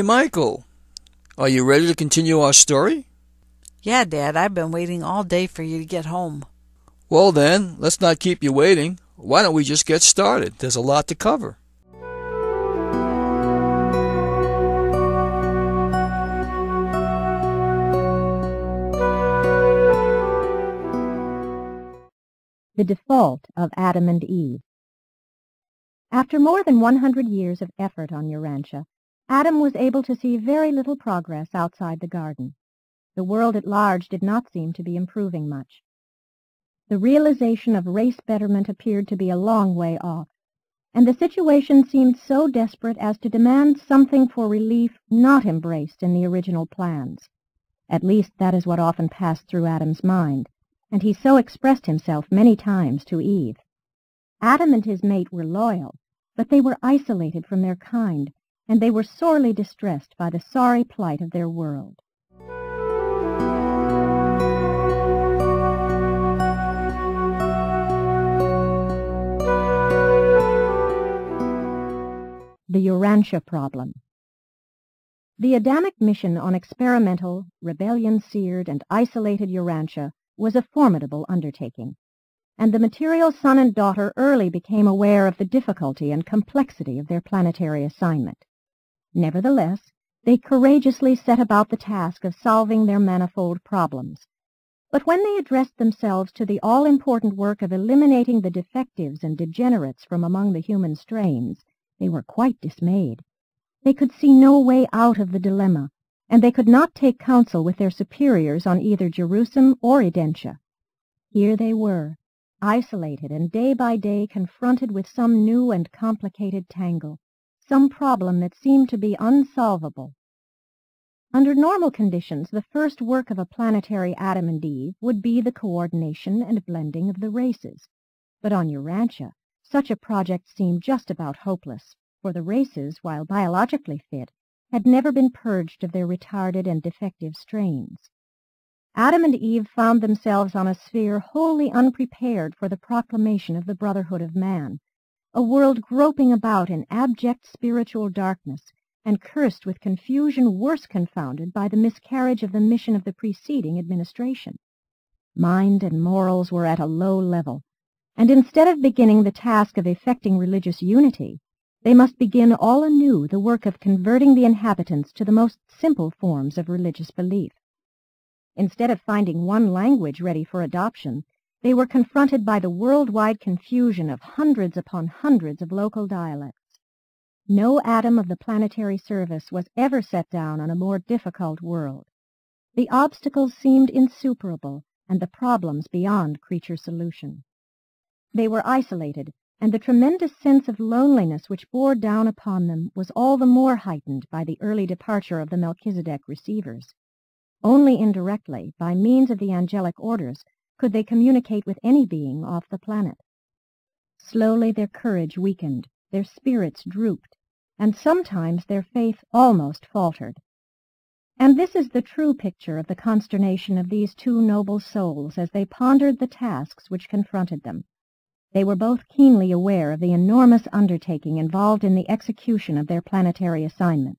Michael. Are you ready to continue our story? Yeah, Dad, I've been waiting all day for you to get home. Well then, let's not keep you waiting. Why don't we just get started? There's a lot to cover. The default of Adam and Eve. After more than 100 years of effort on Urantia, Adam was able to see very little progress outside the garden. The world at large did not seem to be improving much. The realization of race betterment appeared to be a long way off, and the situation seemed so desperate as to demand something for relief not embraced in the original plans. At least that is what often passed through Adam's mind, and he so expressed himself many times to Eve. Adam and his mate were loyal, but they were isolated from their kind, and they were sorely distressed by the sorry plight of their world. The Urantia problem. The Adamic mission on experimental, rebellion-seared, and isolated Urantia was a formidable undertaking, and the material son and daughter early became aware of the difficulty and complexity of their planetary assignment. Nevertheless, they courageously set about the task of solving their manifold problems. But when they addressed themselves to the all-important work of eliminating the defectives and degenerates from among the human strains, they were quite dismayed. They could see no way out of the dilemma, and they could not take counsel with their superiors on either Jerusalem or Urantia. Here they were, isolated and day by day confronted with some new and complicated tangle, some problem that seemed to be unsolvable. Under normal conditions, the first work of a planetary Adam and Eve would be the coordination and blending of the races. But on Urantia, such a project seemed just about hopeless, for the races, while biologically fit, had never been purged of their retarded and defective strains. Adam and Eve found themselves on a sphere wholly unprepared for the proclamation of the brotherhood of man, a world groping about in abject spiritual darkness and cursed with confusion worse confounded by the miscarriage of the mission of the preceding administration. Mind and morals were at a low level, and instead of beginning the task of effecting religious unity, they must begin all anew the work of converting the inhabitants to the most simple forms of religious belief. Instead of finding one language ready for adoption, they were confronted by the worldwide confusion of hundreds upon hundreds of local dialects. No atom of the planetary service was ever set down on a more difficult world. The obstacles seemed insuperable, and the problems beyond creature solution. They were isolated, and the tremendous sense of loneliness which bore down upon them was all the more heightened by the early departure of the Melchizedek receivers. Only indirectly, by means of the angelic orders, could they communicate with any being off the planet. Slowly their courage weakened, their spirits drooped, and sometimes their faith almost faltered. And this is the true picture of the consternation of these two noble souls as they pondered the tasks which confronted them. They were both keenly aware of the enormous undertaking involved in the execution of their planetary assignment.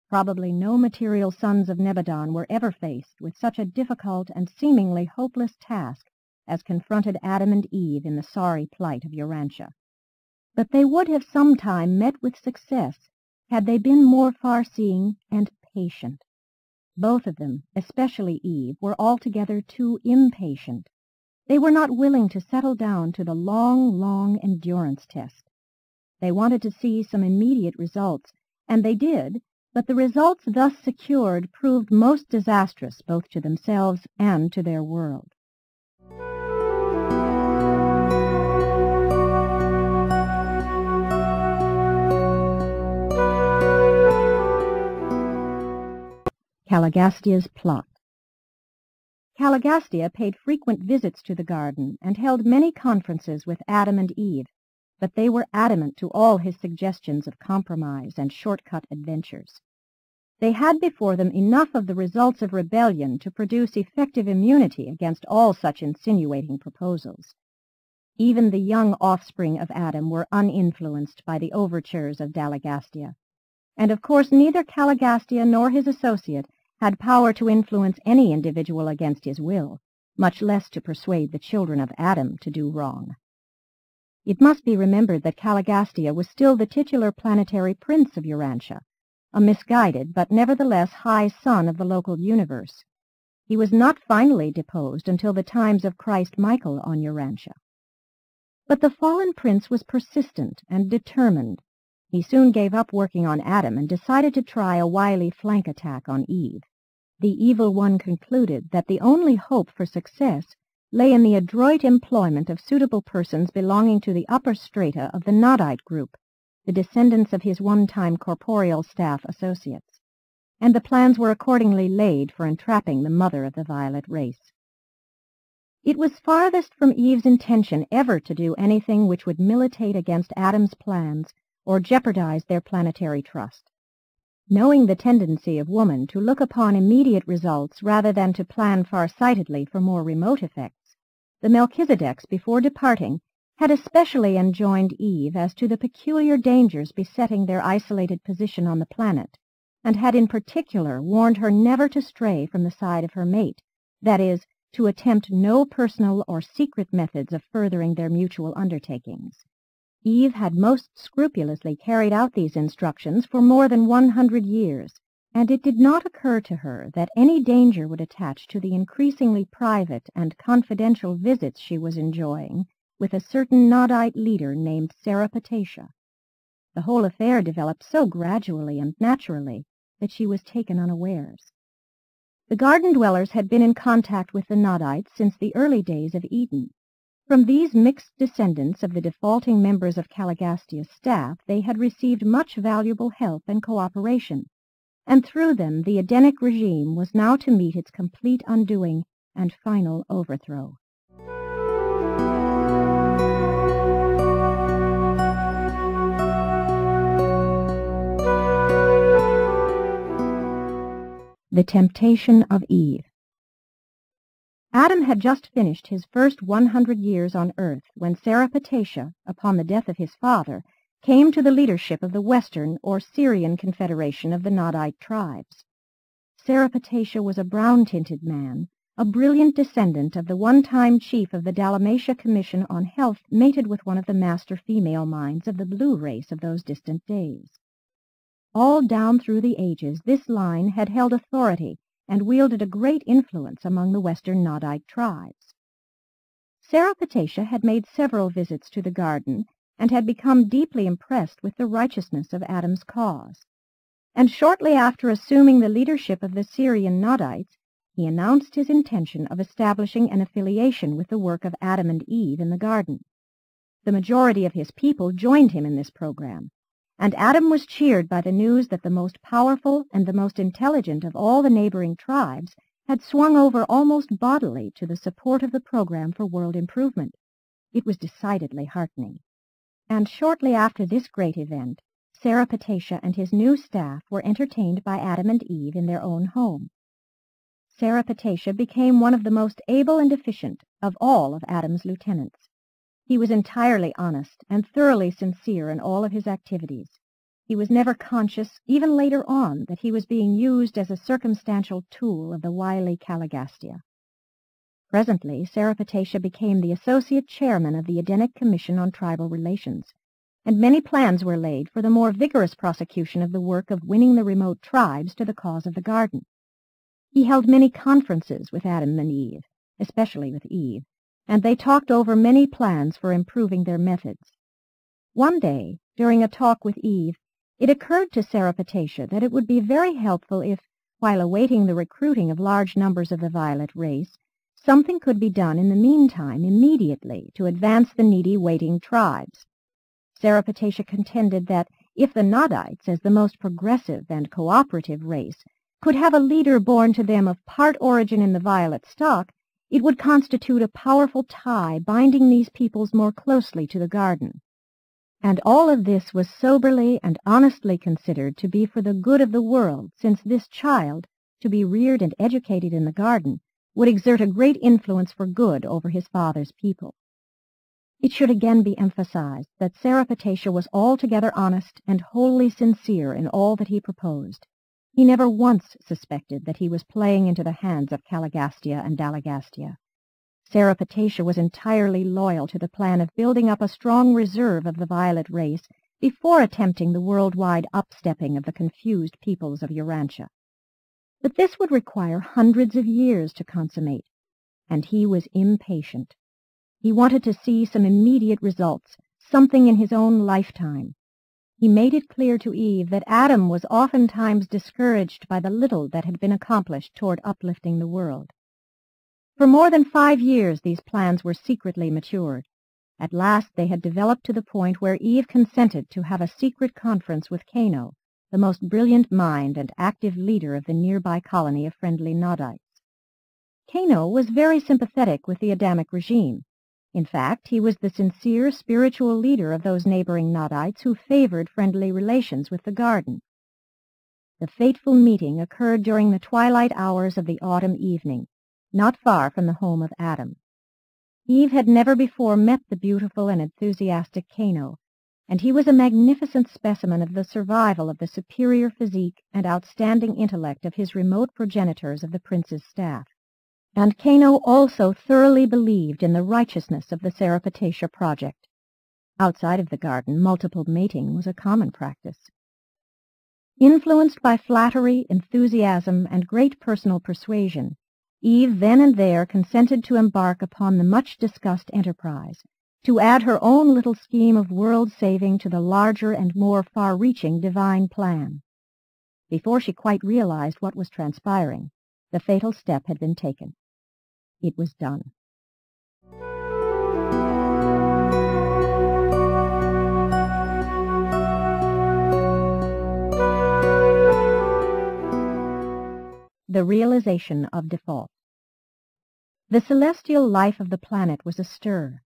Probably no material sons of Nebadon were ever faced with such a difficult and seemingly hopeless task as confronted Adam and Eve in the sorry plight of Urantia. But they would have sometime met with success had they been more far-seeing and patient. Both of them, especially Eve, were altogether too impatient. They were not willing to settle down to the long endurance test. They wanted to see some immediate results, and they did, but the results thus secured proved most disastrous both to themselves and to their world. Caligastia's plot. Caligastia paid frequent visits to the garden and held many conferences with Adam and Eve, but they were adamant to all his suggestions of compromise and shortcut adventures. They had before them enough of the results of rebellion to produce effective immunity against all such insinuating proposals. Even the young offspring of Adam were uninfluenced by the overtures of Caligastia. and of course neither Caligastia nor his associate had power to influence any individual against his will, much less to persuade the children of Adam to do wrong. It must be remembered that Caligastia was still the titular planetary prince of Urantia, a misguided but nevertheless high son of the local universe. He was not finally deposed until the times of Christ Michael on Urantia. But the fallen prince was persistent and determined. He soon gave up working on Adam and decided to try a wily flank attack on Eve. The evil one concluded that the only hope for success lay in the adroit employment of suitable persons belonging to the upper strata of the Nodite group, the descendants of his one-time corporeal staff associates, and the plans were accordingly laid for entrapping the mother of the violet race. It was farthest from Eve's intention ever to do anything which would militate against Adam's plans or jeopardize their planetary trust. Knowing the tendency of woman to look upon immediate results rather than to plan far-sightedly for more remote effects, the Melchizedeks, before departing, had especially enjoined Eve as to the peculiar dangers besetting their isolated position on the planet, and had in particular warned her never to stray from the side of her mate, that is, to attempt no personal or secret methods of furthering their mutual undertakings. Eve had most scrupulously carried out these instructions for more than 100 years, and it did not occur to her that any danger would attach to the increasingly private and confidential visits she was enjoying with a certain Nodite leader named Seripatesia. The whole affair developed so gradually and naturally that she was taken unawares. The garden dwellers had been in contact with the Nodites since the early days of Eden. From these mixed descendants of the defaulting members of Caligastia's staff they had received much valuable help and cooperation, and through them the Edenic regime was now to meet its complete undoing and final overthrow. The temptation of Eve. Adam had just finished his first 100 years on earth when Seripatesia, upon the death of his father, came to the leadership of the Western or Syrian Confederation of the Nodite tribes. Seripatesia was a brown-tinted man, a brilliant descendant of the one-time chief of the Dalmatia Commission on Health, mated with one of the master female minds of the blue race of those distant days. All down through the ages this line had held authority and wielded a great influence among the Western Nodite tribes. Seripatesia had made several visits to the garden and had become deeply impressed with the righteousness of Adam's cause. And shortly after assuming the leadership of the Syrian Nodites, he announced his intention of establishing an affiliation with the work of Adam and Eve in the garden. The majority of his people joined him in this program, and Adam was cheered by the news that the most powerful and the most intelligent of all the neighboring tribes had swung over almost bodily to the support of the program for world improvement. It was decidedly heartening. And shortly after this great event, Seripatesia and his new staff were entertained by Adam and Eve in their own home. Seripatesia became one of the most able and efficient of all of Adam's lieutenants. He was entirely honest and thoroughly sincere in all of his activities. He was never conscious, even later on, that he was being used as a circumstantial tool of the wily Caligastia. Presently, Seripatesia became the associate chairman of the Edenic Commission on Tribal Relations, and many plans were laid for the more vigorous prosecution of the work of winning the remote tribes to the cause of the garden. He held many conferences with Adam and Eve, especially with Eve, and they talked over many plans for improving their methods. One day, during a talk with Eve, it occurred to Seripatesia that it would be very helpful if, while awaiting the recruiting of large numbers of the violet race, something could be done in the meantime immediately to advance the needy waiting tribes. Seripatesia contended that if the Nodites, as the most progressive and cooperative race, could have a leader born to them of part origin in the violet stock, it would constitute a powerful tie binding these peoples more closely to the garden. And all of this was soberly and honestly considered to be for the good of the world, since this child, to be reared and educated in the garden, would exert a great influence for good over his father's people. It should again be emphasized that Sarapatecia was altogether honest and wholly sincere in all that he proposed. He never once suspected that he was playing into the hands of Caligastia and Dalagastia. Sarapatecia was entirely loyal to the plan of building up a strong reserve of the violet race before attempting the worldwide upstepping of the confused peoples of Urantia. But this would require hundreds of years to consummate, and he was impatient. He wanted to see some immediate results, something in his own lifetime. He made it clear to Eve that Adam was oftentimes discouraged by the little that had been accomplished toward uplifting the world. For more than 5 years these plans were secretly matured. At last they had developed to the point where Eve consented to have a secret conference with Cano, the most brilliant mind and active leader of the nearby colony of friendly Nodites. Cano was very sympathetic with the Adamic regime. In fact, he was the sincere spiritual leader of those neighboring Nodites who favored friendly relations with the garden. The fateful meeting occurred during the twilight hours of the autumn evening, not far from the home of Adam. Eve had never before met the beautiful and enthusiastic Cano, and he was a magnificent specimen of the survival of the superior physique and outstanding intellect of his remote progenitors of the prince's staff. And Cano also thoroughly believed in the righteousness of the Sarapatecia project. Outside of the garden, multiple mating was a common practice. Influenced by flattery, enthusiasm, and great personal persuasion, Eve then and there consented to embark upon the much-discussed enterprise, to add her own little scheme of world-saving to the larger and more far-reaching divine plan. Before she quite realized what was transpiring, the fatal step had been taken. It was done. The realization of default. The celestial life of the planet was astir.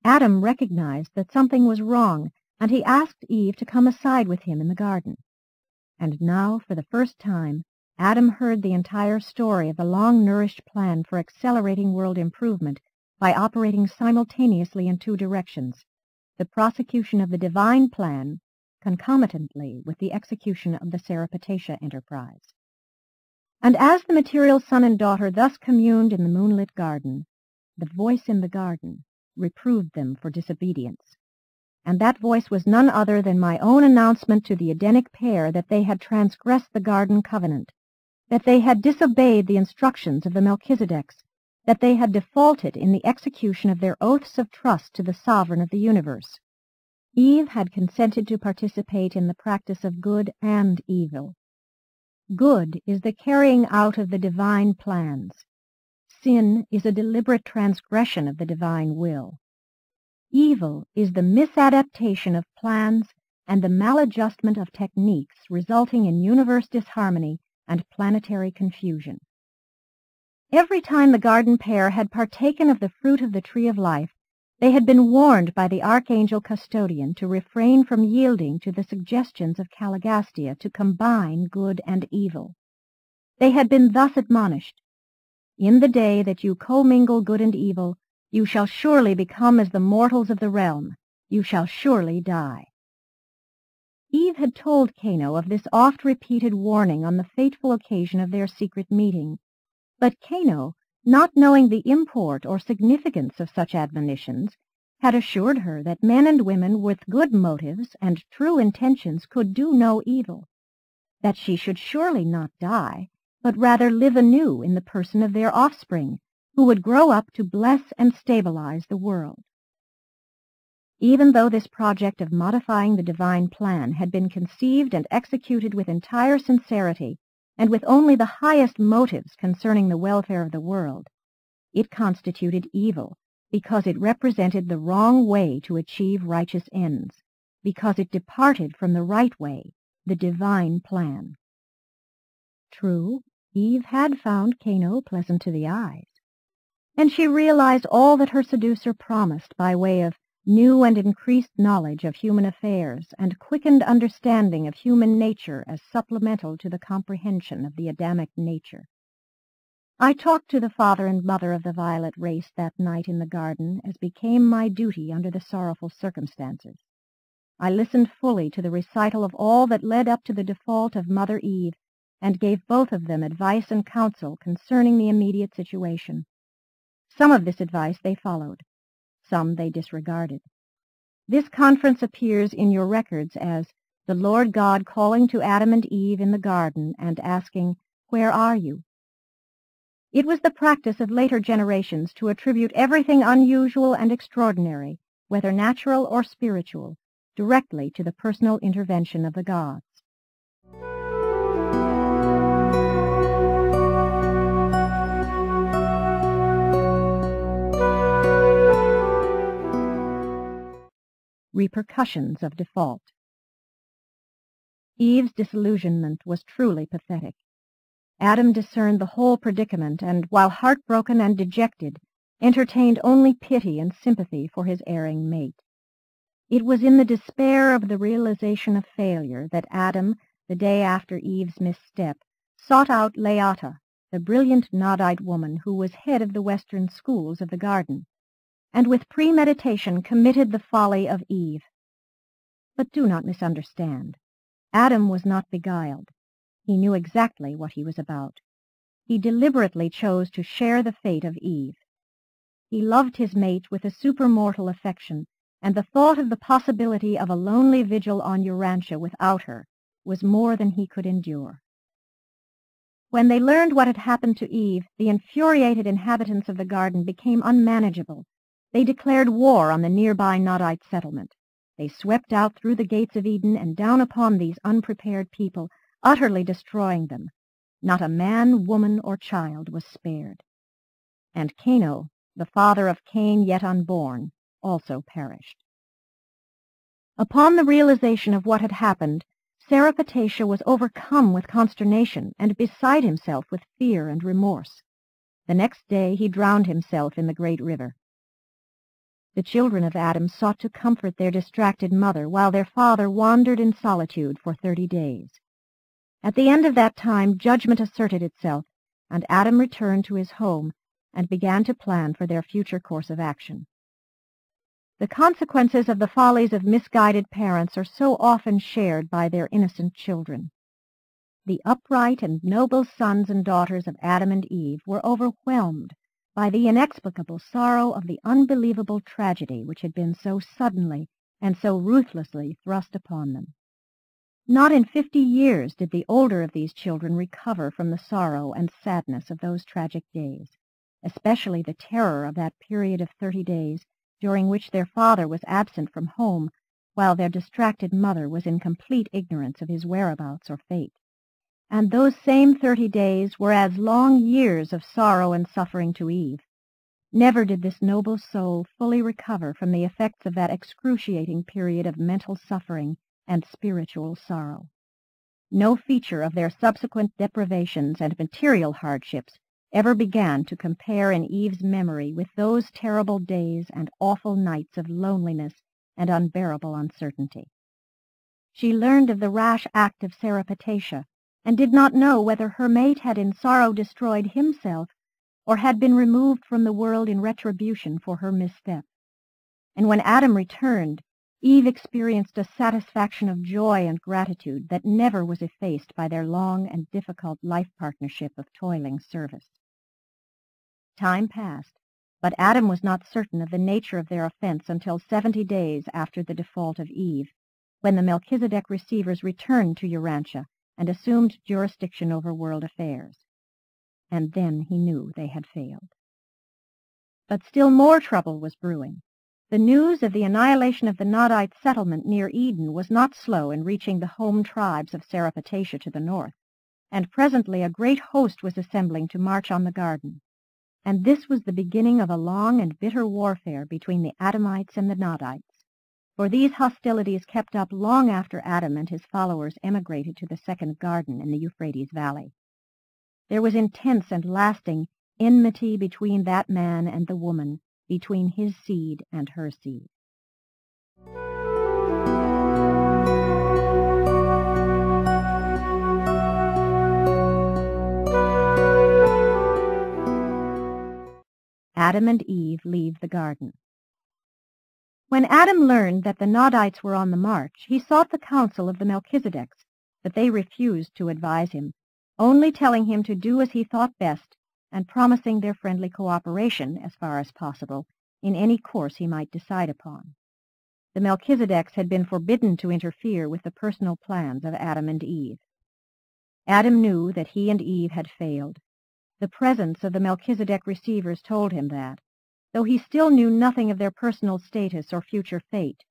Adam recognized that something was wrong, and he asked Eve to come aside with him in the garden. And now, for the first time, Adam heard the entire story of the long-nourished plan for accelerating world improvement by operating simultaneously in 2 directions, the prosecution of the divine plan concomitantly with the execution of the Sarapatecia enterprise. And as the material son and daughter thus communed in the moonlit garden, the voice in the garden reproved them for disobedience. And that voice was none other than my own announcement to the Edenic pair that they had transgressed the garden covenant, that they had disobeyed the instructions of the Melchizedeks, that they had defaulted in the execution of their oaths of trust to the sovereign of the universe. Eve had consented to participate in the practice of good and evil. Good is the carrying out of the divine plans. Sin is a deliberate transgression of the divine will. Evil is the misadaptation of plans and the maladjustment of techniques resulting in universe disharmony and planetary confusion. Every time the garden pair had partaken of the fruit of the tree of life, they had been warned by the archangel custodian to refrain from yielding to the suggestions of Caligastia to combine good and evil. They had been thus admonished, "In the day that you commingle good and evil, you shall surely become as the mortals of the realm. You shall surely die." Eve had told Cano of this oft-repeated warning on the fateful occasion of their secret meeting, but Cano, not knowing the import or significance of such admonitions, had assured her that men and women with good motives and true intentions could do no evil, that she should surely not die, but rather live anew in the person of their offspring, who would grow up to bless and stabilize the world. Even though this project of modifying the divine plan had been conceived and executed with entire sincerity, and with only the highest motives concerning the welfare of the world, it constituted evil, because it represented the wrong way to achieve righteous ends, because it departed from the right way, the divine plan. True, Eve had found Cano pleasant to the eyes, and she realized all that her seducer promised by way of new and increased knowledge of human affairs and quickened understanding of human nature as supplemental to the comprehension of the Adamic nature. I talked to the father and mother of the violet race that night in the garden, as became my duty under the sorrowful circumstances. I listened fully to the recital of all that led up to the default of Mother Eve, and gave both of them advice and counsel concerning the immediate situation. Some of this advice they followed. Some they disregarded. This conference appears in your records as the Lord God calling to Adam and Eve in the garden and asking, "Where are you?" It was the practice of later generations to attribute everything unusual and extraordinary, whether natural or spiritual, directly to the personal intervention of the gods. Repercussions of default. Eve's disillusionment was truly pathetic. Adam discerned the whole predicament, and, while heartbroken and dejected, entertained only pity and sympathy for his erring mate. It was in the despair of the realization of failure that Adam, the day after Eve's misstep, sought out Leata, the brilliant Nodite woman who was head of the Western schools of the garden, and with premeditation committed the folly of Eve. But do not misunderstand. Adam was not beguiled. He knew exactly what he was about. He deliberately chose to share the fate of Eve. He loved his mate with a supermortal affection, and the thought of the possibility of a lonely vigil on Urantia without her was more than he could endure. When they learned what had happened to Eve, the infuriated inhabitants of the garden became unmanageable. They declared war on the nearby Nodite settlement. They swept out through the gates of Eden and down upon these unprepared people, utterly destroying them. Not a man, woman, or child was spared. And Cano, the father of Cain yet unborn, also perished. Upon the realization of what had happened, Sarapatasha was overcome with consternation and beside himself with fear and remorse. The next day he drowned himself in the great river. The children of Adam sought to comfort their distracted mother while their father wandered in solitude for 30 days. At the end of that time, judgment asserted itself, and Adam returned to his home and began to plan for their future course of action. The consequences of the follies of misguided parents are so often shared by their innocent children. The upright and noble sons and daughters of Adam and Eve were overwhelmed by the inexplicable sorrow of the unbelievable tragedy which had been so suddenly and so ruthlessly thrust upon them. Not in 50 years did the older of these children recover from the sorrow and sadness of those tragic days, especially the terror of that period of 30 days during which their father was absent from home, while their distracted mother was in complete ignorance of his whereabouts or fate. And those same 30 days were as long years of sorrow and suffering to Eve. Never did this noble soul fully recover from the effects of that excruciating period of mental suffering and spiritual sorrow. No feature of their subsequent deprivations and material hardships ever began to compare in Eve's memory with those terrible days and awful nights of loneliness and unbearable uncertainty. She learned of the rash act of Sarapatasha, and did not know whether her mate had in sorrow destroyed himself or had been removed from the world in retribution for her misstep. And when Adam returned, Eve experienced a satisfaction of joy and gratitude that never was effaced by their long and difficult life partnership of toiling service. Time passed, but Adam was not certain of the nature of their offense until 70 days after the default of Eve, when the Melchizedek receivers returned to Urantia and assumed jurisdiction over world affairs. And then he knew they had failed. But still more trouble was brewing. The news of the annihilation of the Nodite settlement near Eden was not slow in reaching the home tribes of Sarapatasha to the north, and presently a great host was assembling to march on the garden. And this was the beginning of a long and bitter warfare between the Adamites and the Nodites, for these hostilities kept up long after Adam and his followers emigrated to the second garden in the Euphrates Valley. There was intense and lasting enmity between that man and the woman, between his seed and her seed. Adam and Eve leave the garden. When Adam learned that the Nodites were on the march, he sought the counsel of the Melchizedeks, but they refused to advise him, only telling him to do as he thought best and promising their friendly cooperation, as far as possible, in any course he might decide upon. The Melchizedeks had been forbidden to interfere with the personal plans of Adam and Eve. Adam knew that he and Eve had failed. The presence of the Melchizedek receivers told him that, though he still knew nothing of their personal status or future fate.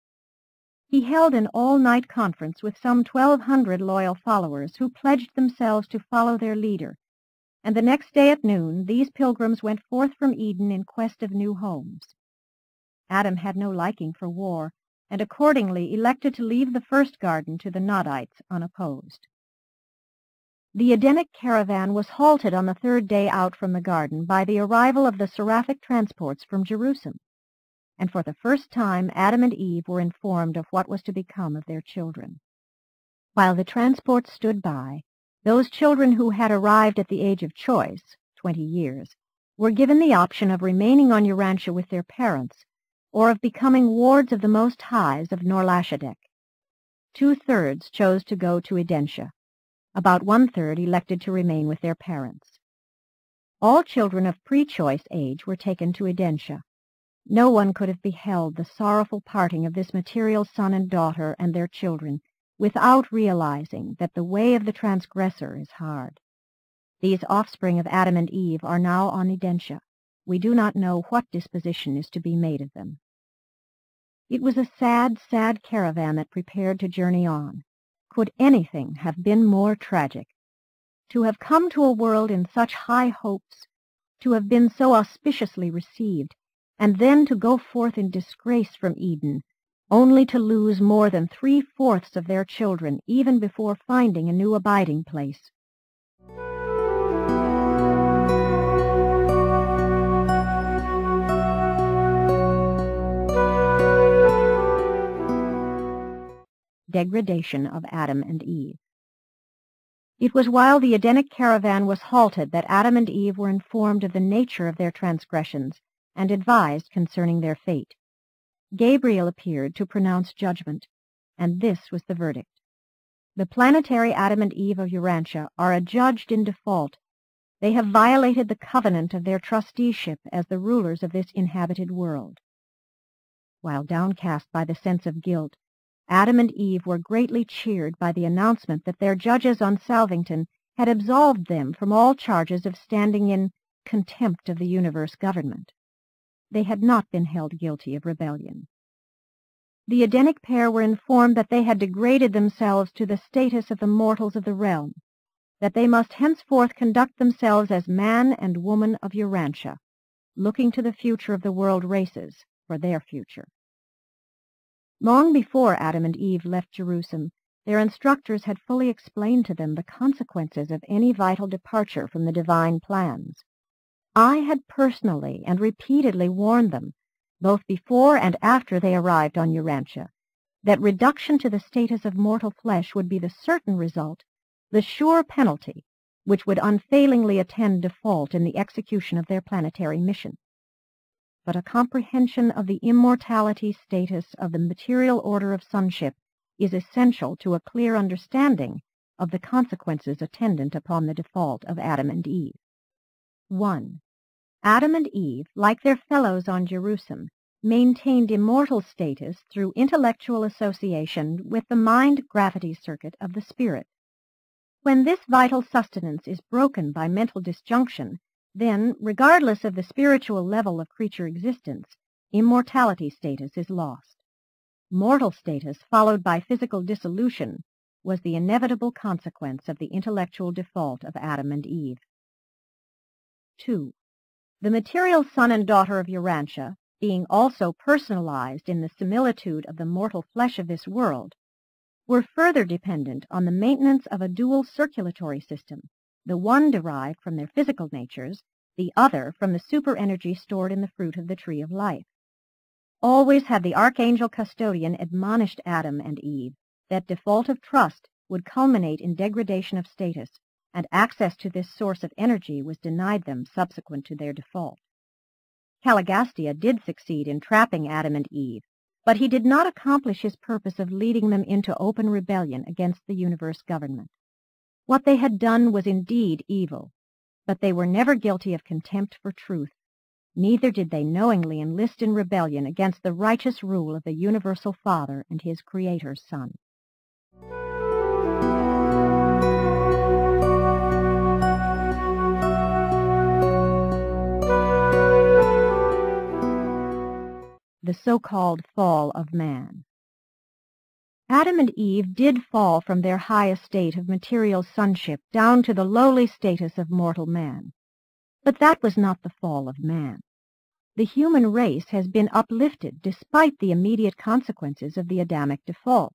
He held an all-night conference with some 1,200 loyal followers who pledged themselves to follow their leader, and the next day at noon these pilgrims went forth from Eden in quest of new homes. Adam had no liking for war, and accordingly elected to leave the first garden to the Nodites unopposed. The Edenic caravan was halted on the third day out from the garden by the arrival of the seraphic transports from Jerusalem, and for the first time Adam and Eve were informed of what was to become of their children. While the transports stood by, those children who had arrived at the age of choice, 20 years, were given the option of remaining on Urantia with their parents, or of becoming wards of the Most Highs of Norlashadek. 2/3 chose to go to Edentia. About 1/3 elected to remain with their parents. All children of pre-choice age were taken to Edentia. No one could have beheld the sorrowful parting of this material son and daughter and their children without realizing that the way of the transgressor is hard. These offspring of Adam and Eve are now on Edentia. We do not know what disposition is to be made of them. It was a sad, sad caravan that prepared to journey on. Could anything have been more tragic? To have come to a world in such high hopes, to have been so auspiciously received, and then to go forth in disgrace from Eden, only to lose more than 3/4 of their children even before finding a new abiding place. Degradation of Adam and Eve. It was while the Edenic caravan was halted that Adam and Eve were informed of the nature of their transgressions and advised concerning their fate. Gabriel appeared to pronounce judgment, and this was the verdict. The planetary Adam and Eve of Urantia are adjudged in default. They have violated the covenant of their trusteeship as the rulers of this inhabited world. While downcast by the sense of guilt, Adam and Eve were greatly cheered by the announcement that their judges on Salvington had absolved them from all charges of standing in contempt of the universe government. They had not been held guilty of rebellion. The Edenic pair were informed that they had degraded themselves to the status of the mortals of the realm, that they must henceforth conduct themselves as man and woman of Urantia, looking to the future of the world races for their future. Long before Adam and Eve left Jerusalem, their instructors had fully explained to them the consequences of any vital departure from the divine plans. I had personally and repeatedly warned them, both before and after they arrived on Urantia, that reduction to the status of mortal flesh would be the certain result, the sure penalty, which would unfailingly attend default in the execution of their planetary mission. But a comprehension of the immortality status of the material order of sonship is essential to a clear understanding of the consequences attendant upon the default of Adam and Eve. 1. Adam and Eve, like their fellows on Jerusalem, maintained immortal status through intellectual association with the mind-gravity circuit of the spirit. When this vital sustenance is broken by mental disjunction, then, regardless of the spiritual level of creature existence, immortality status is lost. Mortal status, followed by physical dissolution, was the inevitable consequence of the intellectual default of Adam and Eve. 2. The material son and daughter of Urantia, being also personalized in the similitude of the mortal flesh of this world, were further dependent on the maintenance of a dual circulatory system, the one derived from their physical natures, the other from the super-energy stored in the fruit of the tree of life. Always had the archangel custodian admonished Adam and Eve that default of trust would culminate in degradation of status, and access to this source of energy was denied them subsequent to their default. Caligastia did succeed in trapping Adam and Eve, but he did not accomplish his purpose of leading them into open rebellion against the universe government. What they had done was indeed evil, but they were never guilty of contempt for truth. Neither did they knowingly enlist in rebellion against the righteous rule of the universal Father and his Creator's Son. The so-called fall of man. Adam and Eve did fall from their high estate of material sonship down to the lowly status of mortal man. But that was not the fall of man. The human race has been uplifted despite the immediate consequences of the Adamic default.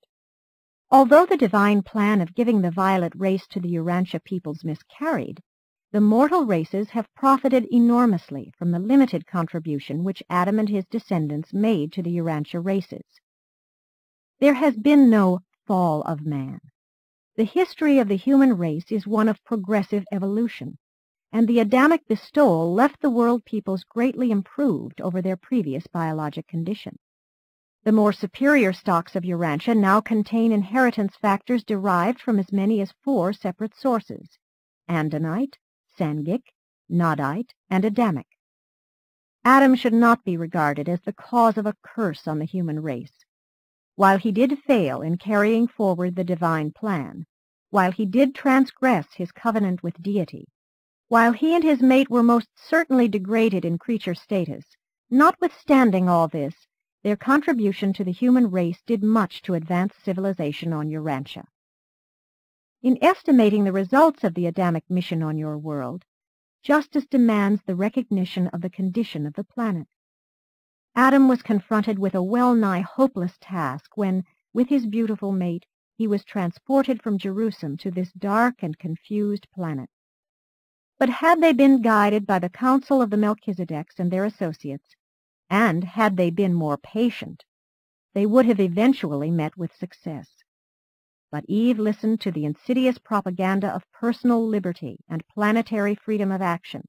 Although the divine plan of giving the violet race to the Urantia peoples miscarried, the mortal races have profited enormously from the limited contribution which Adam and his descendants made to the Urantia races. There has been no fall of man. The history of the human race is one of progressive evolution, and the Adamic bestowal left the world peoples greatly improved over their previous biologic condition. The more superior stocks of Urantia now contain inheritance factors derived from as many as 4 separate sources: Andinite, Sangic, Nodite, and Adamic. Adam should not be regarded as the cause of a curse on the human race. While he did fail in carrying forward the divine plan, while he did transgress his covenant with deity, while he and his mate were most certainly degraded in creature status, notwithstanding all this, their contribution to the human race did much to advance civilization on Urantia. In estimating the results of the Adamic mission on your world, justice demands the recognition of the condition of the planet. Adam was confronted with a well-nigh hopeless task when, with his beautiful mate, he was transported from Jerusalem to this dark and confused planet. But had they been guided by the counsel of the Melchizedeks and their associates, and had they been more patient, they would have eventually met with success. But Eve listened to the insidious propaganda of personal liberty and planetary freedom of action.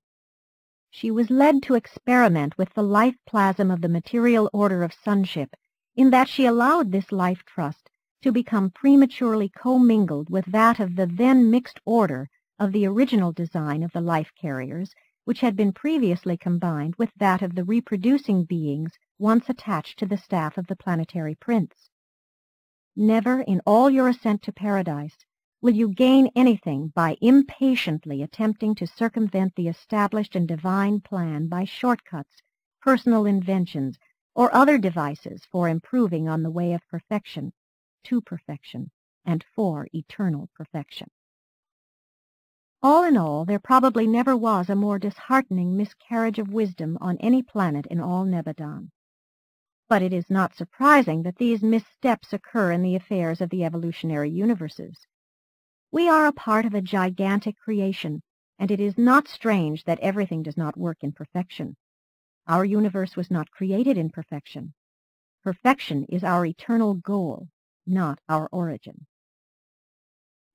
She was led to experiment with the life plasm of the material order of sonship, in that she allowed this life trust to become prematurely commingled with that of the then mixed order of the original design of the life carriers, which had been previously combined with that of the reproducing beings once attached to the staff of the planetary prince. Never in all your ascent to paradise will you gain anything by impatiently attempting to circumvent the established and divine plan by shortcuts, personal inventions, or other devices for improving on the way of perfection, to perfection, and for eternal perfection. All in all, there probably never was a more disheartening miscarriage of wisdom on any planet in all Nebadon. But it is not surprising that these missteps occur in the affairs of the evolutionary universes. We are a part of a gigantic creation, and it is not strange that everything does not work in perfection. Our universe was not created in perfection. Perfection is our eternal goal, not our origin.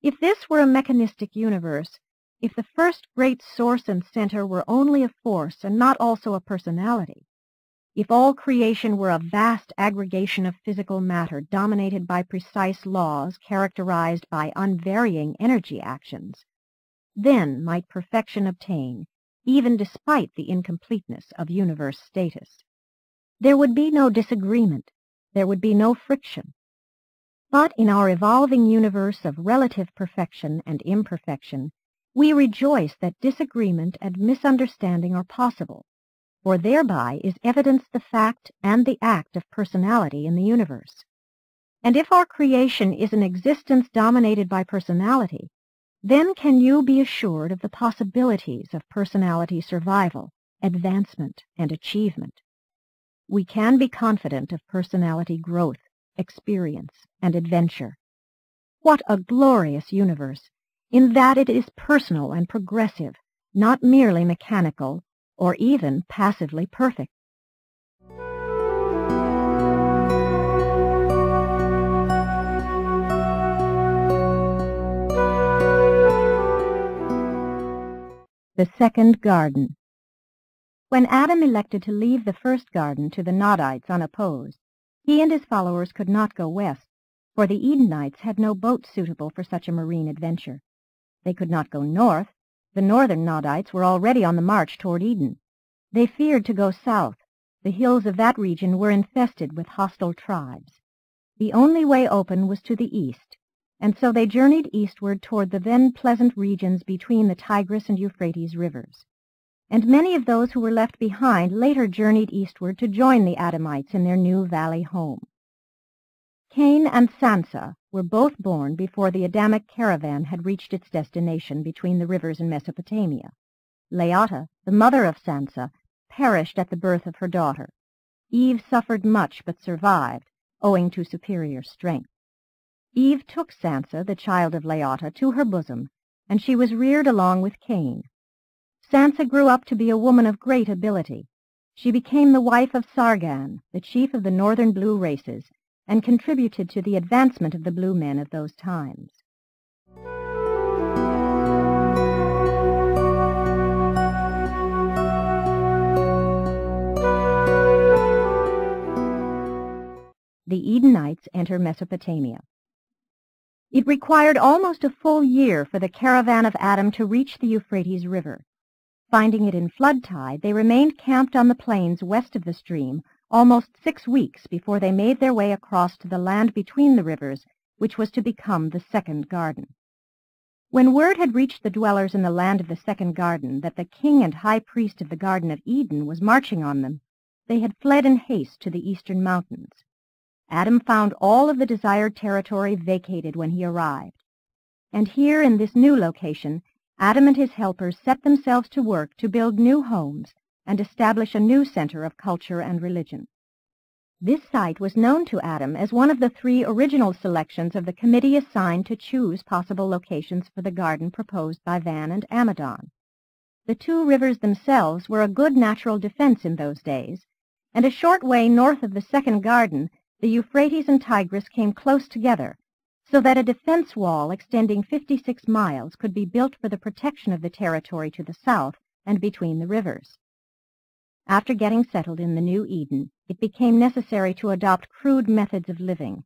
If this were a mechanistic universe, if the first great source and center were only a force and not also a personality, if all creation were a vast aggregation of physical matter dominated by precise laws characterized by unvarying energy actions, then might perfection obtain, even despite the incompleteness of universe status. There would be no disagreement, there would be no friction. But in our evolving universe of relative perfection and imperfection, we rejoice that disagreement and misunderstanding are possible, for thereby is evidenced the fact and the act of personality in the universe. And if our creation is an existence dominated by personality, then can you be assured of the possibilities of personality survival, advancement, and achievement. We can be confident of personality growth, experience, and adventure. What a glorious universe, in that it is personal and progressive, not merely mechanical, or even passively perfect. The Second Garden. When Adam elected to leave the first garden to the Nodites unopposed, he and his followers could not go west, for the Edenites had no boat suitable for such a marine adventure. They could not go north. The northern Nodites were already on the march toward Eden. They feared to go south. The hills of that region were infested with hostile tribes. The only way open was to the east, and so they journeyed eastward toward the then pleasant regions between the Tigris and Euphrates rivers. And many of those who were left behind later journeyed eastward to join the Adamites in their new valley home. Cain and Sansa were both born before the Adamic caravan had reached its destination between the rivers in Mesopotamia. Leota, the mother of Sansa, perished at the birth of her daughter. Eve suffered much but survived, owing to superior strength. Eve took Sansa, the child of Leota, to her bosom, and she was reared along with Cain. Sansa grew up to be a woman of great ability. She became the wife of Sargon, the chief of the northern blue races, and contributed to the advancement of the blue men of those times. The Edenites enter Mesopotamia. It required almost a full year for the caravan of Adam to reach the Euphrates River. Finding it in flood tide, they remained camped on the plains west of the stream almost 6 weeks before they made their way across to the land between the rivers, which was to become the Second Garden. When word had reached the dwellers in the land of the Second Garden that the king and high priest of the Garden of Eden was marching on them, they had fled in haste to the eastern mountains. Adam found all of the desired territory vacated when he arrived. And here in this new location, Adam and his helpers set themselves to work to build new homes and establish a new center of culture and religion. This site was known to Adam as one of the 3 original selections of the committee assigned to choose possible locations for the garden proposed by Van and Amadon. The 2 rivers themselves were a good natural defense in those days, and a short way north of the Second Garden, the Euphrates and Tigris came close together, so that a defense wall extending 56 miles could be built for the protection of the territory to the south and between the rivers. After getting settled in the new Eden, it became necessary to adopt crude methods of living.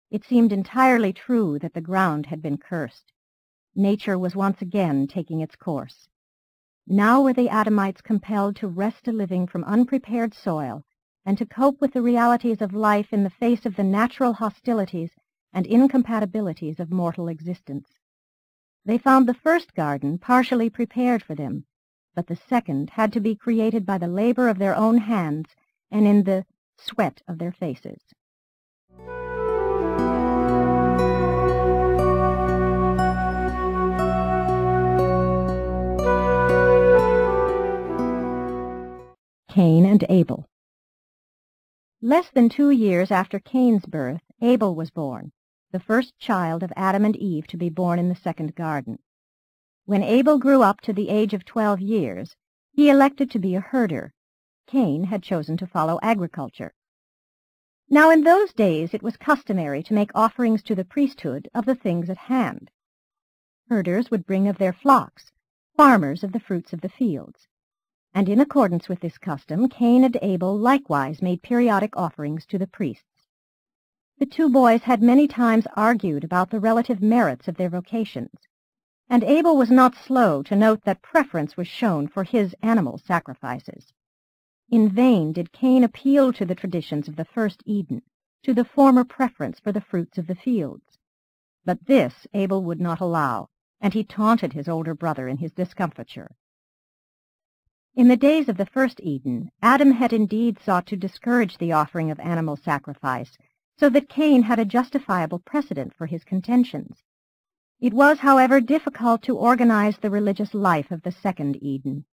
It seemed entirely true that the ground had been cursed. Nature was once again taking its course. Now were the Adamites compelled to wrest a living from unprepared soil and to cope with the realities of life in the face of the natural hostilities and incompatibilities of mortal existence. They found the first garden partially prepared for them, but the second had to be created by the labor of their own hands and in the sweat of their faces. Cain and Abel. Less than 2 years after Cain's birth, Abel was born, the first child of Adam and Eve to be born in the Second Garden. When Abel grew up to the age of 12 years, he elected to be a herder. Cain had chosen to follow agriculture. Now in those days it was customary to make offerings to the priesthood of the things at hand. Herders would bring of their flocks, farmers of the fruits of the fields. And in accordance with this custom, Cain and Abel likewise made periodic offerings to the priests. The 2 boys had many times argued about the relative merits of their vocations, and Abel was not slow to note that preference was shown for his animal sacrifices. In vain did Cain appeal to the traditions of the first Eden, to the former preference for the fruits of the fields. But this Abel would not allow, and he taunted his older brother in his discomfiture. In the days of the first Eden, Adam had indeed sought to discourage the offering of animal sacrifice, so that Cain had a justifiable precedent for his contentions. It was, however, difficult to organize the religious life of the second Eden.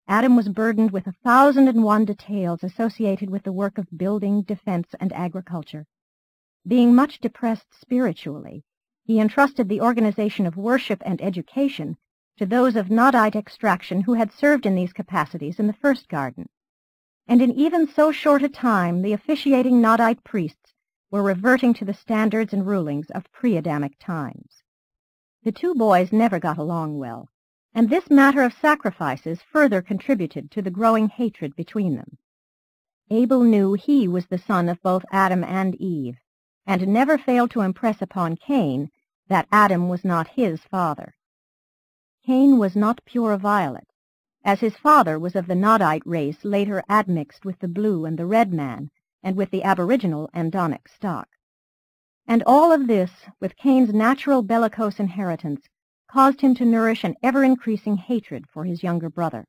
Adam was burdened with 1,001 details associated with the work of building, defense, and agriculture. Being much depressed spiritually, he entrusted the organization of worship and education to those of Nodite extraction who had served in these capacities in the first garden. And in even so short a time, the officiating Nodite priests were reverting to the standards and rulings of pre-Adamic times. The 2 boys never got along well. and this matter of sacrifices further contributed to the growing hatred between them. Abel knew he was the son of both Adam and Eve, and never failed to impress upon Cain that Adam was not his father. Cain was not pure violet, as his father was of the Nodite race later admixed with the blue and the red man, and with the aboriginal Andonic stock. And all of this, with Cain's natural bellicose inheritance, caused him to nourish an ever-increasing hatred for his younger brother.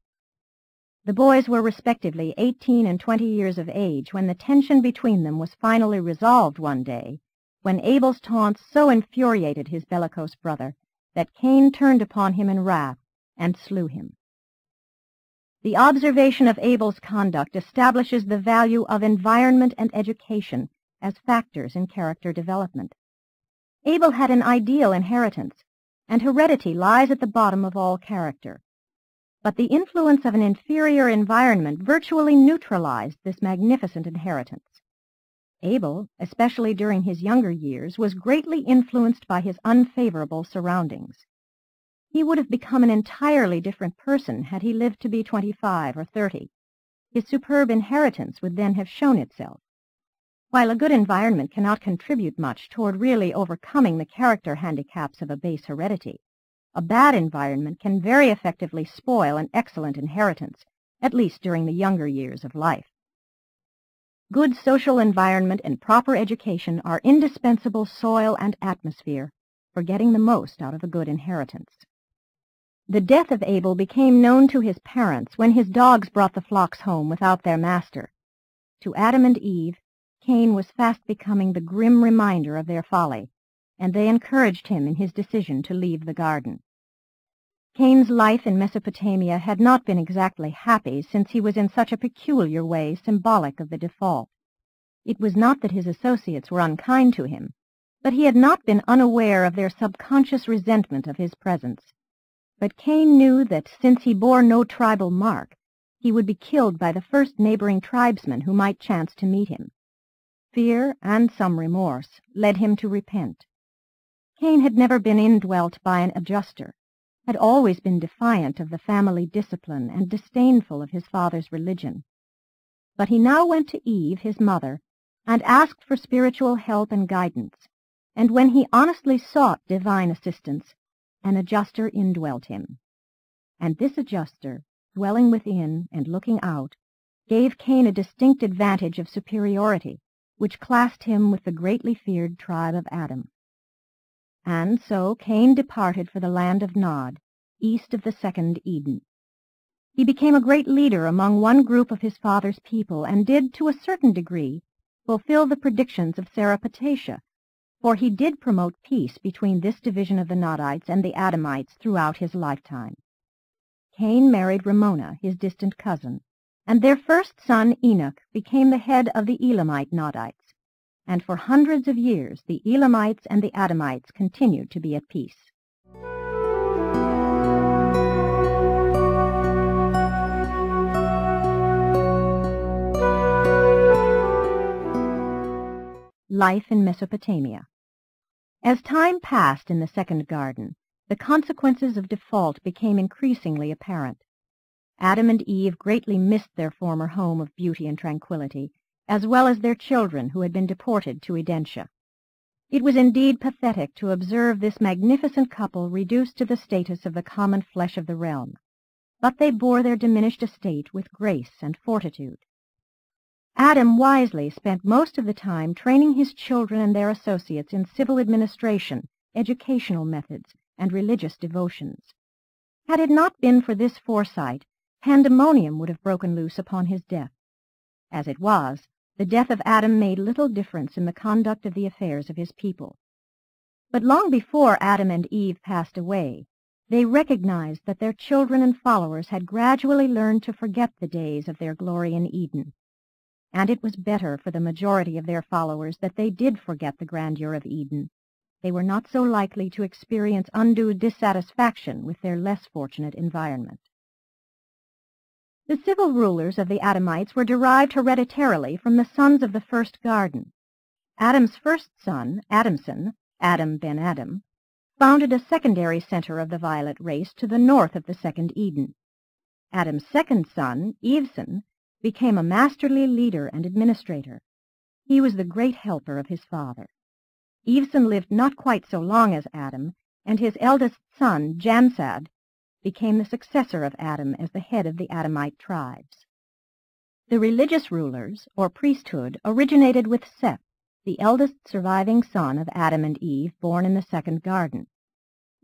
The boys were respectively 18 and 20 years of age when the tension between them was finally resolved one day, when Abel's taunts so infuriated his bellicose brother that Cain turned upon him in wrath and slew him. The observation of Abel's conduct establishes the value of environment and education as factors in character development. Abel had an ideal inheritance, and heredity lies at the bottom of all character. But the influence of an inferior environment virtually neutralized this magnificent inheritance. Abel, especially during his younger years, was greatly influenced by his unfavorable surroundings. He would have become an entirely different person had he lived to be 25 or 30. His superb inheritance would then have shown itself. While a good environment cannot contribute much toward really overcoming the character handicaps of a base heredity, a bad environment can very effectively spoil an excellent inheritance, at least during the younger years of life. Good social environment and proper education are indispensable soil and atmosphere for getting the most out of a good inheritance. The death of Abel became known to his parents when his dogs brought the flocks home without their master. To Adam and Eve, Cain was fast becoming the grim reminder of their folly, and they encouraged him in his decision to leave the garden. Cain's life in Mesopotamia had not been exactly happy, since he was in such a peculiar way symbolic of the default. It was not that his associates were unkind to him, but he had not been unaware of their subconscious resentment of his presence. But Cain knew that since he bore no tribal mark, he would be killed by the first neighboring tribesman who might chance to meet him. Fear and some remorse led him to repent. Cain had never been indwelt by an adjuster, had always been defiant of the family discipline and disdainful of his father's religion. But he now went to Eve, his mother, and asked for spiritual help and guidance, and when he honestly sought divine assistance, an adjuster indwelt him. And this adjuster, dwelling within and looking out, gave Cain a distinct advantage of superiority, which classed him with the greatly feared tribe of Adam. And so Cain departed for the land of Nod, east of the second Eden. He became a great leader among one group of his father's people, and did, to a certain degree, fulfill the predictions of Sarapatasha, for he did promote peace between this division of the Nodites and the Adamites throughout his lifetime. Cain married Ramona, his distant cousin, and their first son, Enoch, became the head of the Elamite Nodites, and for hundreds of years the Elamites and the Adamites continued to be at peace. Life in Mesopotamia. As time passed in the second garden, the consequences of default became increasingly apparent. Adam and Eve greatly missed their former home of beauty and tranquility, as well as their children who had been deported to Edentia. It was indeed pathetic to observe this magnificent couple reduced to the status of the common flesh of the realm, but they bore their diminished estate with grace and fortitude. Adam wisely spent most of the time training his children and their associates in civil administration, educational methods, and religious devotions. Had it not been for this foresight, pandemonium would have broken loose upon his death. As it was, the death of Adam made little difference in the conduct of the affairs of his people. But long before Adam and Eve passed away, they recognized that their children and followers had gradually learned to forget the days of their glory in Eden. And it was better for the majority of their followers that they did forget the grandeur of Eden. They were not so likely to experience undue dissatisfaction with their less fortunate environment. The civil rulers of the Adamites were derived hereditarily from the sons of the first garden. Adam's first son, Adamson, Adam ben Adam, founded a secondary center of the violet race to the north of the second Eden. Adam's second son, Eveson, became a masterly leader and administrator. He was the great helper of his father. Eveson lived not quite so long as Adam, and his eldest son, Jansad, became the successor of Adam as the head of the Adamite tribes. The religious rulers, or priesthood, originated with Seth, the eldest surviving son of Adam and Eve, born in the second garden.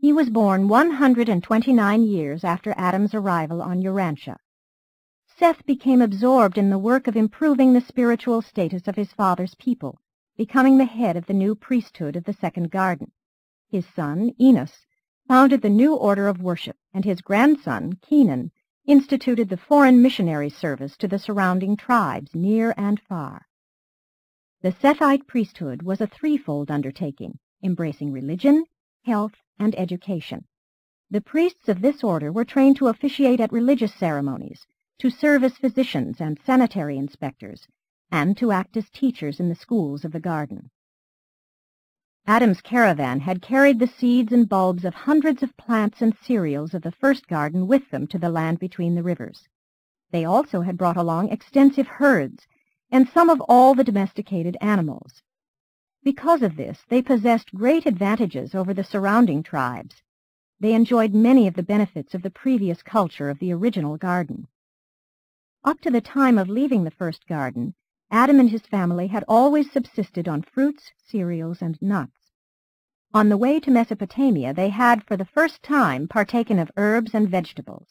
He was born 129 years after Adam's arrival on Urantia. Seth became absorbed in the work of improving the spiritual status of his father's people, becoming the head of the new priesthood of the second garden. His son, Enos, founded the new order of worship, and his grandson, Kenan, instituted the foreign missionary service to the surrounding tribes near and far. The Sethite priesthood was a threefold undertaking, embracing religion, health, and education. The priests of this order were trained to officiate at religious ceremonies, to serve as physicians and sanitary inspectors, and to act as teachers in the schools of the garden. Adam's caravan had carried the seeds and bulbs of hundreds of plants and cereals of the first garden with them to the land between the rivers. They also had brought along extensive herds, and some of all the domesticated animals. Because of this, they possessed great advantages over the surrounding tribes. They enjoyed many of the benefits of the previous culture of the original garden. Up to the time of leaving the first garden, Adam and his family had always subsisted on fruits, cereals, and nuts. On the way to Mesopotamia, they had for the first time partaken of herbs and vegetables.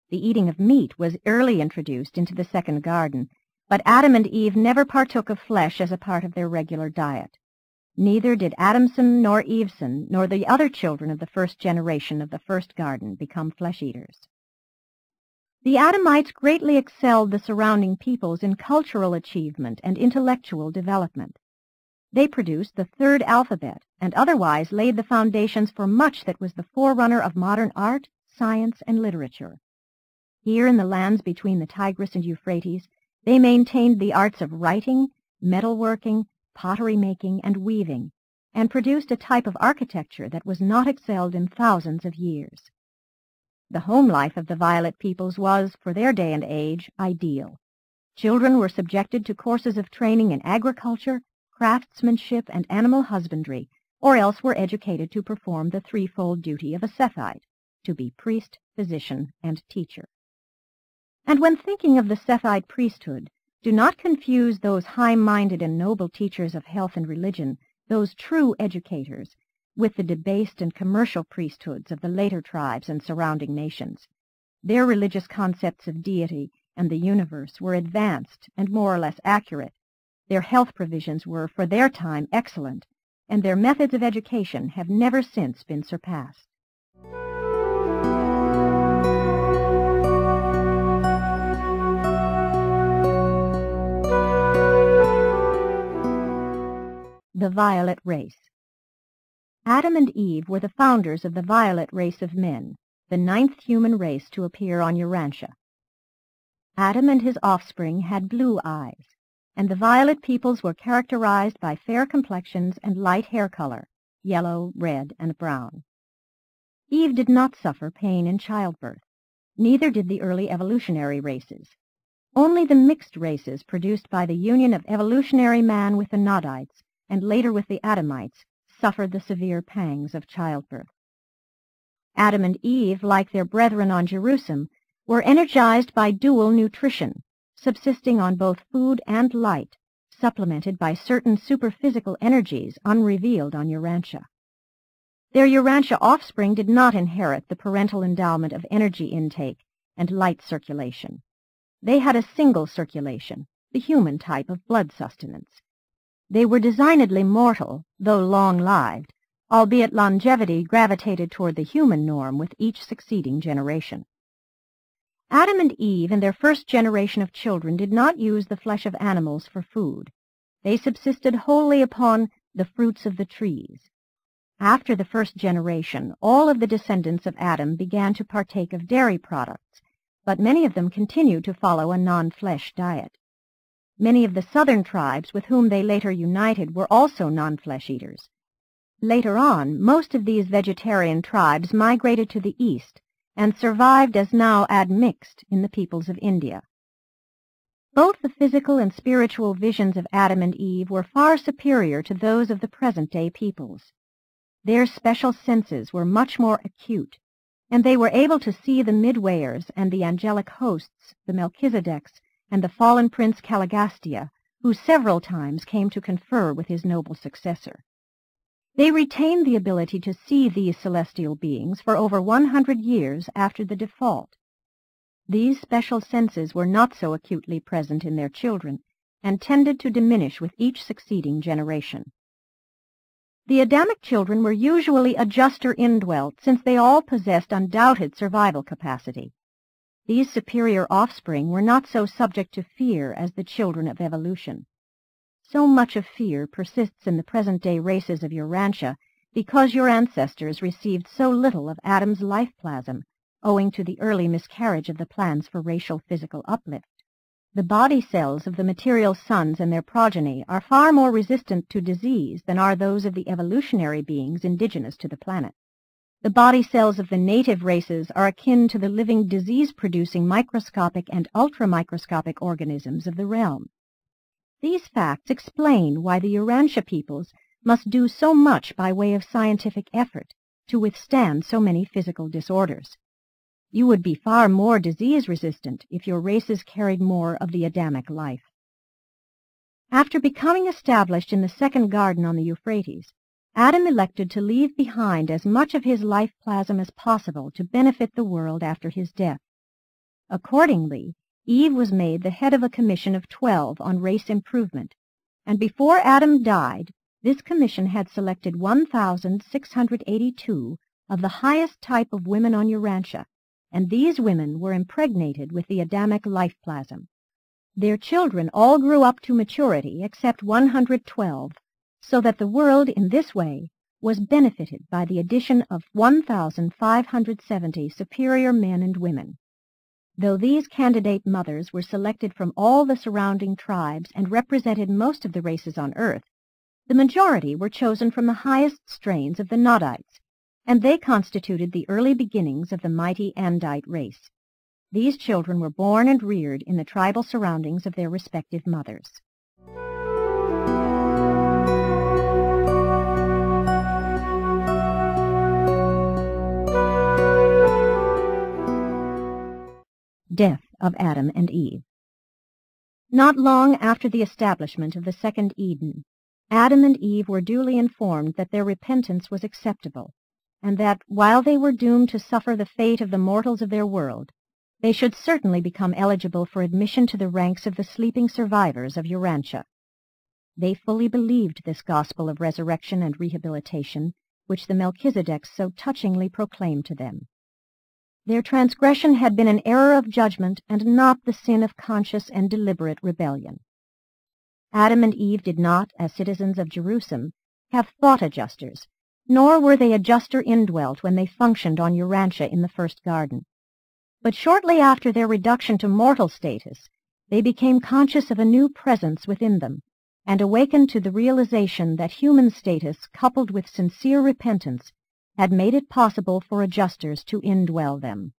The eating of meat was early introduced into the second garden, but Adam and Eve never partook of flesh as a part of their regular diet. Neither did Adamson nor Eveson nor the other children of the first generation of the first garden become flesh-eaters. The Adamites greatly excelled the surrounding peoples in cultural achievement and intellectual development. They produced the third alphabet and otherwise laid the foundations for much that was the forerunner of modern art, science, and literature. Here in the lands between the Tigris and Euphrates, they maintained the arts of writing, metalworking, pottery-making, and weaving, and produced a type of architecture that was not excelled in thousands of years. The home life of the Violet peoples was, for their day and age, ideal. Children were subjected to courses of training in agriculture, craftsmanship, and animal husbandry, or else were educated to perform the threefold duty of a Sethite, to be priest, physician, and teacher. And when thinking of the Sethite priesthood, do not confuse those high-minded and noble teachers of health and religion, those true educators, with the debased and commercial priesthoods of the later tribes and surrounding nations. Their religious concepts of deity and the universe were advanced and more or less accurate. Their health provisions were, for their time, excellent, and their methods of education have never since been surpassed. The Violet Race. Adam and Eve were the founders of the violet race of men, the 9th human race to appear on Urantia. Adam and his offspring had blue eyes, and the violet peoples were characterized by fair complexions and light hair color, yellow, red, and brown. Eve did not suffer pain in childbirth. Neither did the early evolutionary races. Only the mixed races produced by the union of evolutionary man with the Nodites and later with the Adamites suffered the severe pangs of childbirth. Adam and Eve, like their brethren on Jerusalem, were energized by dual nutrition, subsisting on both food and light, supplemented by certain superphysical energies unrevealed on Urantia. Their Urantia offspring did not inherit the parental endowment of energy intake and light circulation. They had a single circulation, the human type of blood sustenance. They were designedly mortal, though long-lived, albeit longevity gravitated toward the human norm with each succeeding generation. Adam and Eve and their first generation of children did not use the flesh of animals for food. They subsisted wholly upon the fruits of the trees. After the first generation, all of the descendants of Adam began to partake of dairy products, but many of them continued to follow a non-flesh diet. Many of the southern tribes with whom they later united were also non-flesh eaters. Later on, most of these vegetarian tribes migrated to the east and survived as now admixed in the peoples of India. Both the physical and spiritual visions of Adam and Eve were far superior to those of the present-day peoples. Their special senses were much more acute, and they were able to see the midwayers and the angelic hosts, the Melchizedeks, and the fallen prince Caligastia, who several times came to confer with his noble successor. They retained the ability to see these celestial beings for over 100 years after the default. These special senses were not so acutely present in their children, and tended to diminish with each succeeding generation. The Adamic children were usually adjuster indwelt, since they all possessed undoubted survival capacity. These superior offspring were not so subject to fear as the children of evolution. So much of fear persists in the present-day races of Urantia because your ancestors received so little of Adam's life plasm, owing to the early miscarriage of the plans for racial physical uplift. The body cells of the material sons and their progeny are far more resistant to disease than are those of the evolutionary beings indigenous to the planet. The body cells of the native races are akin to the living disease-producing microscopic and ultramicroscopic organisms of the realm. These facts explain why the Urantia peoples must do so much by way of scientific effort to withstand so many physical disorders. You would be far more disease-resistant if your races carried more of the Adamic life. After becoming established in the second garden on the Euphrates, Adam elected to leave behind as much of his life plasm as possible to benefit the world after his death. Accordingly, Eve was made the head of a commission of 12 on race improvement, and before Adam died, this commission had selected 1,682 of the highest type of women on Urantia, and these women were impregnated with the Adamic life plasm. Their children all grew up to maturity except 112, so that the world in this way was benefited by the addition of 1,570 superior men and women. Though these candidate mothers were selected from all the surrounding tribes and represented most of the races on Earth, the majority were chosen from the highest strains of the Nodites, and they constituted the early beginnings of the mighty Andite race. These children were born and reared in the tribal surroundings of their respective mothers. Death of Adam and Eve. Not long after the establishment of the second Eden, Adam and Eve were duly informed that their repentance was acceptable, and that, while they were doomed to suffer the fate of the mortals of their world, they should certainly become eligible for admission to the ranks of the sleeping survivors of Urantia. They fully believed this gospel of resurrection and rehabilitation, which the Melchizedeks so touchingly proclaimed to them. Their transgression had been an error of judgment and not the sin of conscious and deliberate rebellion. Adam and Eve did not, as citizens of Jerusalem, have thought adjusters, nor were they adjuster indwelt when they functioned on Urantia in the first garden. But shortly after their reduction to mortal status, they became conscious of a new presence within them, and awakened to the realization that human status, coupled with sincere repentance, had made it possible for adjusters to indwell them.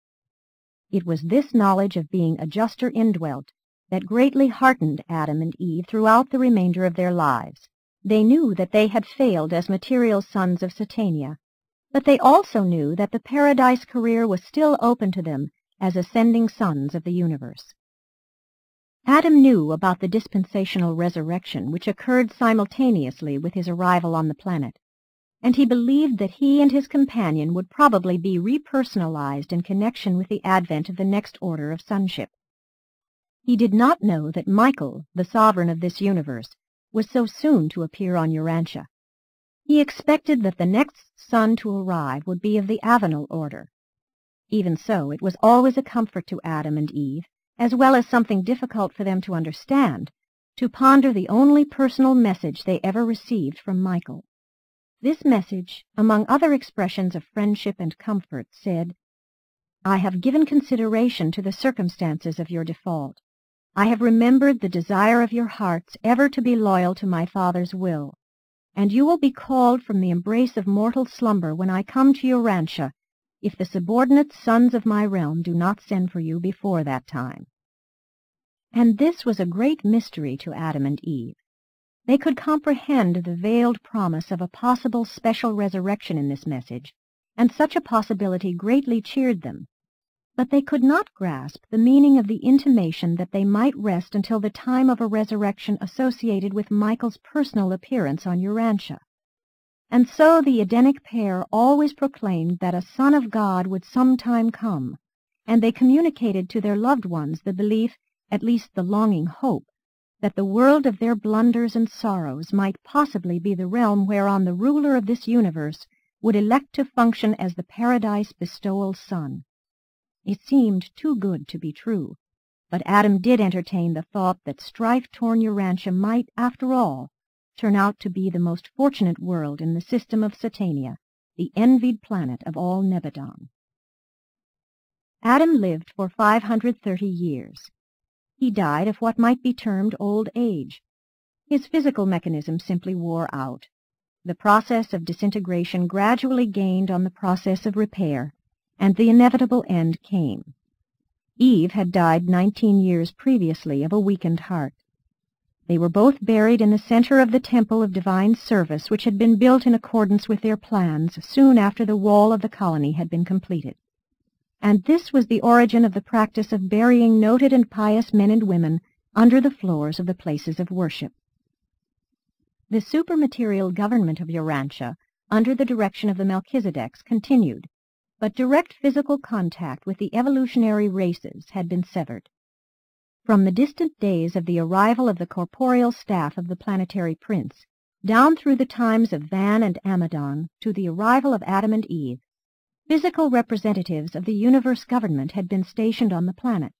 It was this knowledge of being adjuster indwelt that greatly heartened Adam and Eve throughout the remainder of their lives. They knew that they had failed as material sons of Satania, but they also knew that the paradise career was still open to them as ascending sons of the universe. Adam knew about the dispensational resurrection which occurred simultaneously with his arrival on the planet, and he believed that he and his companion would probably be repersonalized in connection with the advent of the next order of sonship. He did not know that Michael, the sovereign of this universe, was so soon to appear on Urantia. He expected that the next son to arrive would be of the Avenal order. Even so, it was always a comfort to Adam and Eve, as well as something difficult for them to understand, to ponder the only personal message they ever received from Michael. This message, among other expressions of friendship and comfort, said, "I have given consideration to the circumstances of your default. I have remembered the desire of your hearts ever to be loyal to my Father's will. and you will be called from the embrace of mortal slumber when I come to Urantia, if the subordinate sons of my realm do not send for you before that time. And this was a great mystery to Adam and Eve. They could comprehend the veiled promise of a possible special resurrection in this message, and such a possibility greatly cheered them. But they could not grasp the meaning of the intimation that they might rest until the time of a resurrection associated with Michael's personal appearance on Urantia. And so the Edenic pair always proclaimed that a Son of God would sometime come, and they communicated to their loved ones the belief, at least the longing hope, that the world of their blunders and sorrows might possibly be the realm whereon the ruler of this universe would elect to function as the paradise bestowal Son. It seemed too good to be true, but Adam did entertain the thought that strife-torn Urantia might, after all, turn out to be the most fortunate world in the system of Satania, the envied planet of all Nebadon. Adam lived for 530 years. He died of what might be termed old age. His physical mechanism simply wore out. The process of disintegration gradually gained on the process of repair, and the inevitable end came. Eve had died 19 years previously of a weakened heart. They were both buried in the center of the temple of divine service which had been built in accordance with their plans soon after the wall of the colony had been completed. And this was the origin of the practice of burying noted and pious men and women under the floors of the places of worship. The supermaterial government of Urantia, under the direction of the Melchizedeks, continued, but direct physical contact with the evolutionary races had been severed. From the distant days of the arrival of the corporeal staff of the planetary prince, down through the times of Van and Amadon, to the arrival of Adam and Eve, physical representatives of the universe government had been stationed on the planet.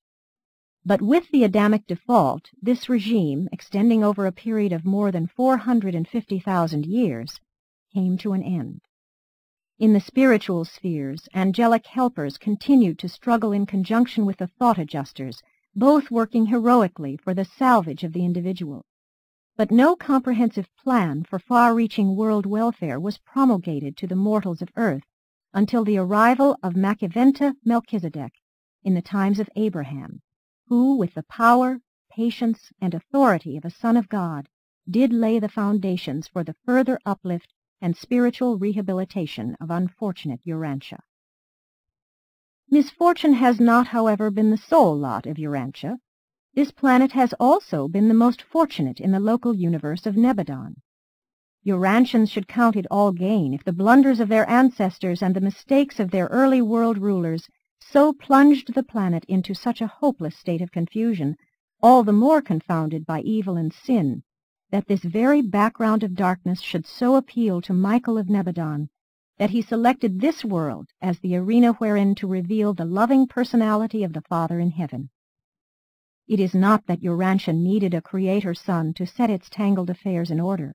But with the Adamic default, this regime, extending over a period of more than 450,000 years, came to an end. In the spiritual spheres, angelic helpers continued to struggle in conjunction with the thought adjusters, both working heroically for the salvage of the individual. But no comprehensive plan for far-reaching world welfare was promulgated to the mortals of Earth until the arrival of Machiventa Melchizedek in the times of Abraham, who, with the power, patience, and authority of a Son of God, did lay the foundations for the further uplift and spiritual rehabilitation of unfortunate Urantia. Misfortune has not, however, been the sole lot of Urantia. This planet has also been the most fortunate in the local universe of Nebadon. Urantians should count it all gain if the blunders of their ancestors and the mistakes of their early world rulers so plunged the planet into such a hopeless state of confusion, all the more confounded by evil and sin, that this very background of darkness should so appeal to Michael of Nebadon, that he selected this world as the arena wherein to reveal the loving personality of the Father in heaven. It is not that Urantia needed a Creator Son to set its tangled affairs in order.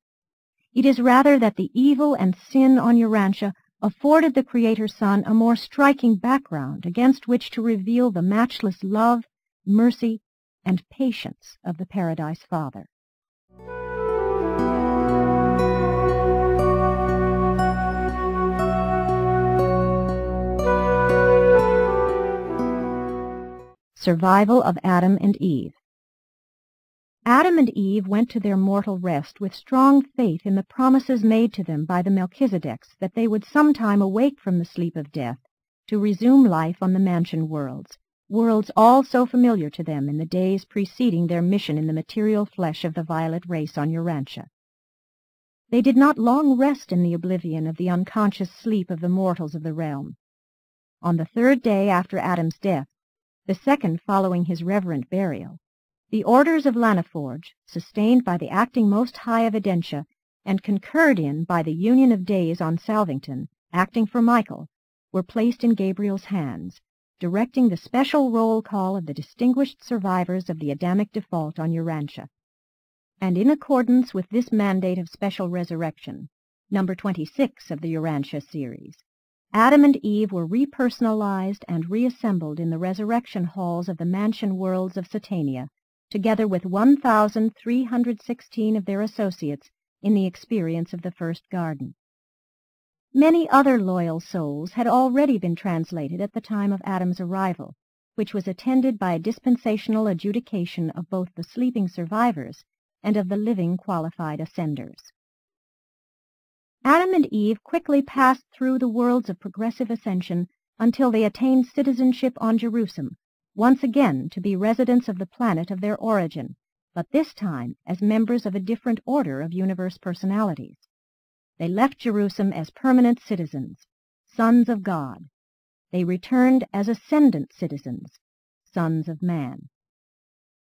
It is rather that the evil and sin on Urantia afforded the Creator Son a more striking background against which to reveal the matchless love, mercy, and patience of the Paradise Father. Survival of Adam and Eve. Adam and Eve went to their mortal rest with strong faith in the promises made to them by the Melchizedeks that they would sometime awake from the sleep of death to resume life on the mansion worlds, worlds all so familiar to them in the days preceding their mission in the material flesh of the violet race on Urantia. They did not long rest in the oblivion of the unconscious sleep of the mortals of the realm. On the third day after Adam's death, the second following his reverent burial, the orders of Lanaforge, sustained by the acting Most High of Edentia, and concurred in by the Union of Days on Salvington, acting for Michael, were placed in Gabriel's hands, directing the special roll call of the distinguished survivors of the Adamic default on Urantia. And in accordance with this mandate of special resurrection, number 26 of the Urantia series, Adam and Eve were repersonalized and reassembled in the resurrection halls of the mansion worlds of Satania, together with 1,316 of their associates in the experience of the first garden. Many other loyal souls had already been translated at the time of Adam's arrival, which was attended by a dispensational adjudication of both the sleeping survivors and of the living qualified ascenders. Adam and Eve quickly passed through the worlds of progressive ascension until they attained citizenship on Jerusalem, once again to be residents of the planet of their origin, but this time as members of a different order of universe personalities. They left Jerusalem as permanent citizens, sons of God. They returned as ascendant citizens, sons of man.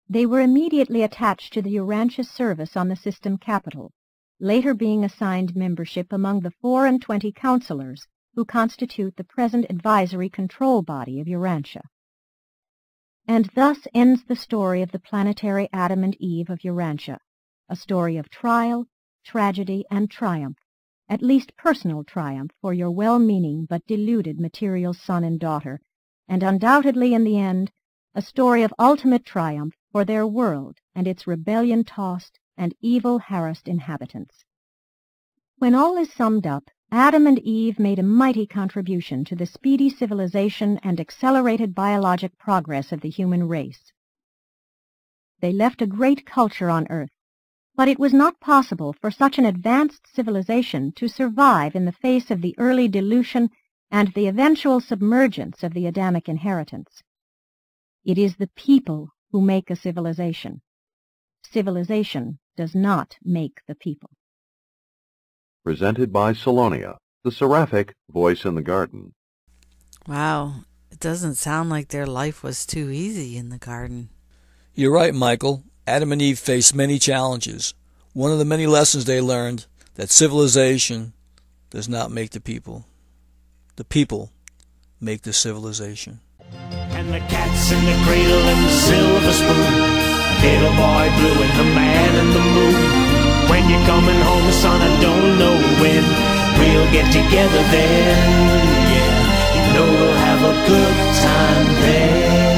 They were immediately attached to the Urantia service on the system capital, later being assigned membership among the 24 counselors who constitute the present advisory control body of Urantia. And thus ends the story of the planetary Adam and Eve of Urantia, a story of trial, tragedy, and triumph, at least personal triumph for your well-meaning but deluded material son and daughter, and undoubtedly in the end, a story of ultimate triumph for their world and its rebellion-tossed and evil-harassed inhabitants. When all is summed up, Adam and Eve made a mighty contribution to the speedy civilization and accelerated biologic progress of the human race. They left a great culture on Earth, but it was not possible for such an advanced civilization to survive in the face of the early dilution and the eventual submergence of the Adamic inheritance. It is the people who make a civilization. Civilization does not make the people. Presented by Salonia, the seraphic voice in the garden. Wow, it doesn't sound like their life was too easy in the garden. You're right, Michael. Adam and Eve faced many challenges. One of the many lessons they learned, that civilization does not make the people. The people make the civilization. And the cat's in the cradle and the silver spoon, little boy blue and the man in the moon. When you're coming home, son, I don't know when we'll get together then. Yeah, you know we'll have a good time then.